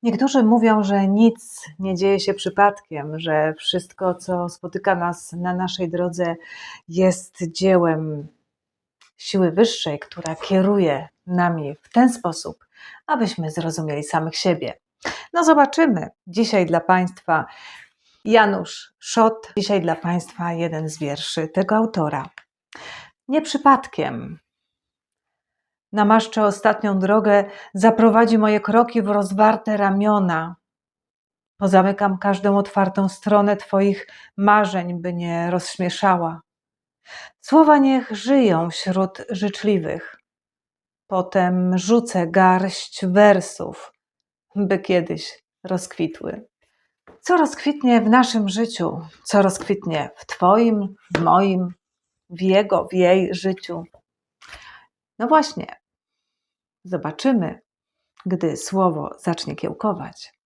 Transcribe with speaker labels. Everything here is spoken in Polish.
Speaker 1: Niektórzy mówią, że nic nie dzieje się przypadkiem, że wszystko, co spotyka nas na naszej drodze, jest dziełem siły wyższej, która kieruje nami w ten sposób, abyśmy zrozumieli samych siebie. No zobaczymy. Dzisiaj dla Państwa Janusz Szot, dzisiaj dla Państwa jeden z wierszy tego autora. Nie przypadkiem namaszczę ostatnią drogę, zaprowadzi moje kroki w rozwarte ramiona. Pozamykam każdą otwartą stronę Twoich marzeń, by nie rozśmieszała. Słowa niech żyją wśród życzliwych. Potem rzucę garść wersów, by kiedyś rozkwitły. Co rozkwitnie w naszym życiu? Co rozkwitnie w Twoim, w moim, w jego, w jej życiu? No właśnie, zobaczymy, gdy słowo zacznie kiełkować.